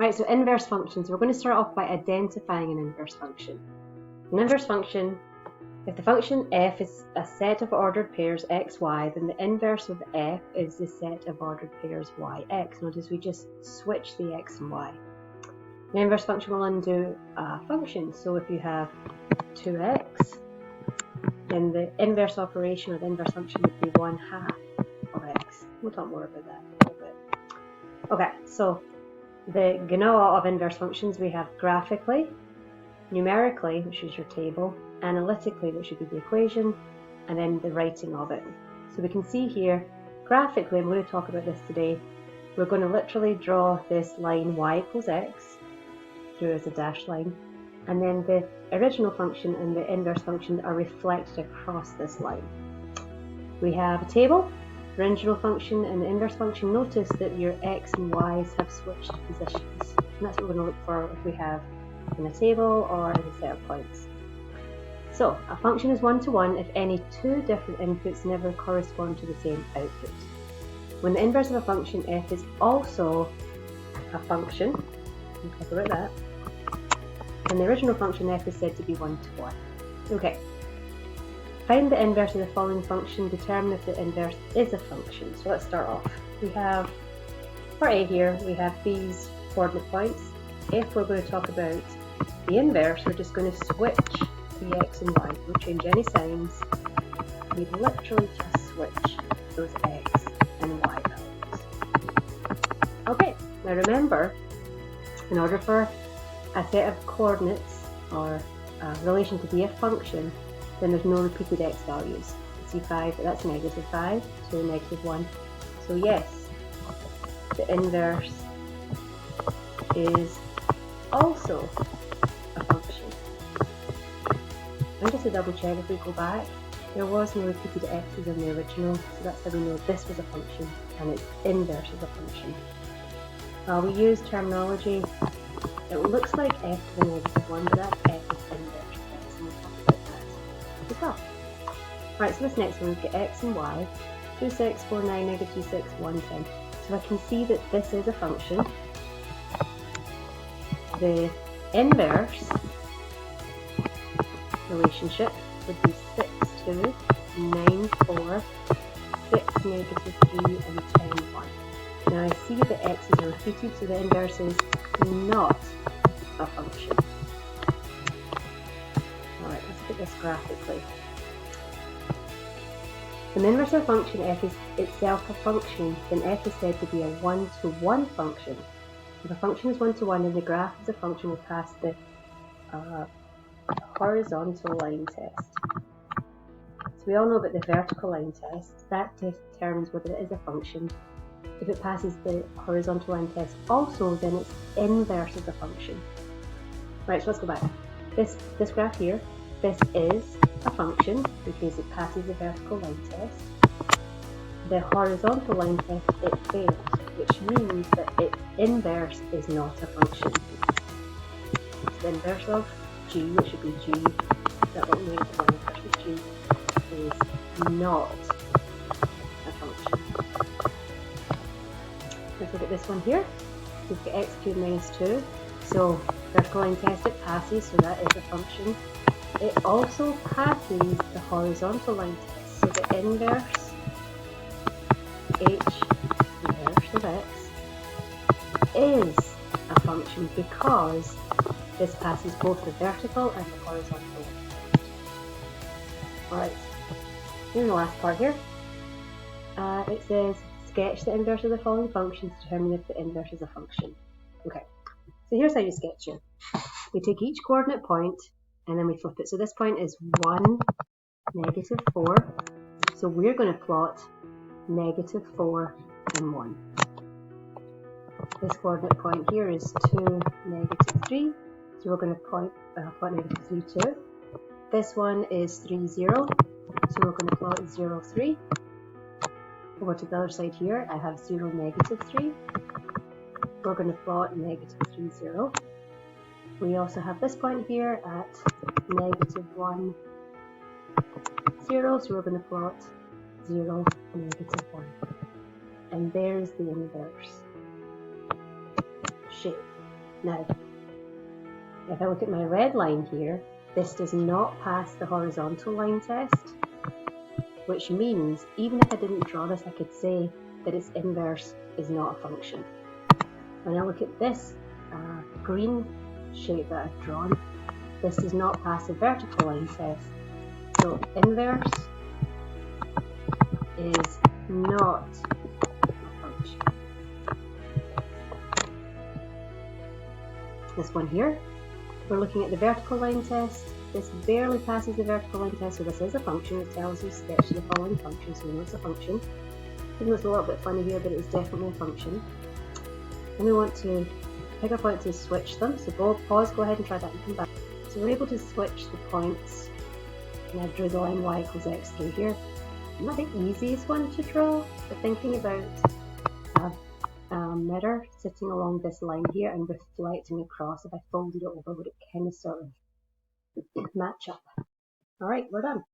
Right, so inverse functions. We're going to start off by identifying an inverse function. An inverse function, if the function f is a set of ordered pairs x, y, then the inverse of f is the set of ordered pairs y, x. Notice we just switch the x and y. An inverse function will undo a function. So if you have 2x, then the inverse operation or the inverse function would be 1/2 of x. We'll talk more about that in a little bit. Okay, so the GNOA of inverse functions we have graphically, numerically, which is your table, analytically, which would be the equation, and then the writing of it. So we can see here, graphically, I'm going to talk about this today, we're going to literally draw this line y equals x, through as a dashed line, and then the original function and the inverse function are reflected across this line. We have a table, the original function and the inverse function. Notice that your x and y's have switched positions, and that's what we're going to look for if we have in a table or in a set of points. So a function is one-to-one if any two different inputs never correspond to the same output. When the inverse of a function f is also a function, we'll talk about that, and the original function f is said to be one-to-one. Okay. Find the inverse of the following function, determine if the inverse is a function. So let's start off. We have, for A here, we have these coordinate points. If we're going to talk about the inverse, we're just going to switch the x and y. We'll change any signs. We literally just switch those x and y values. Okay, now remember, in order for a set of coordinates or a relation to be a function, then there's no repeated x values. See 5, that's -5 to -1. So yes, the inverse is also a function. And just to double check, if we go back, there was no repeated x's in the original, so that's how we know this was a function and its inverse is a function. We use terminology. It looks like f to the -1, but that's f is inverse of x, and we'll talk about that as well. Right, so this next one, we've got x and y, 2, 6, 4, 9, -2, 6, 1, 10. So I can see that this is a function. The inverse relationship would be 6, 2, 9, 4, 6, -3, and 10, 1. Now I see that the x's are repeated, so the inverse is not a function. Alright, let's look at this graphically. When the inverse of a function f is itself a function, then f is said to be a one-to-one function. If a function is one-to-one, then the graph of the function will pass the horizontal line test. So we all know about the vertical line test. That determines whether it is a function. If it passes the horizontal line test also, then its inverse is a function. Right, so let's go back. This graph here, this is a function because it passes the vertical line test. The horizontal line test, it fails, which means that its inverse is not a function. It's the inverse of g, which should be g, that little negative line versus g, is not a function. Let's look at this one here. We've got x cubed minus 2. So vertical line test, it passes, so that is a function. It also passes the horizontal line test. So the inverse, h inverse of x, is a function because this passes both the vertical and the horizontal line test. Alright, here's the last part here. It says, sketch the inverse of the following functions to determine if the inverse is a function. Okay, so here's how you sketch it. We take each coordinate point and then we flip it. So this point is 1, -4. So we're going to plot -4 and 1. This coordinate point here is 2, -3. So we're going to plot -3, 2. This one is 3, 0. So we're going to plot 0, 3. Over to the other side here, I have 0, -3. We're going to plot -3, 0. We also have this point here at -1, 0. So we're going to plot 0, -1. And there's the inverse shape. Now, if I look at my red line here, this does not pass the horizontal line test, which means even if I didn't draw this, I could say that its inverse is not a function. When I look at this green shape that I've drawn, this does not pass the vertical line test. So inverse is not a function. This one here, we're looking at the vertical line test. This barely passes the vertical line test, so this is a function. It tells us sketch the following function, so we know it's a function. Even though it's a little bit funny here, but it is definitely a function. And we want to pick a point to switch them. So pause, go ahead and try that and come back. So we're able to switch the points. And I drew the line y equals x through here. Not the easiest one to draw, but thinking about a mirror sitting along this line here and reflecting across, if I folded it over, would it kind of sort of match up? Alright, we're done.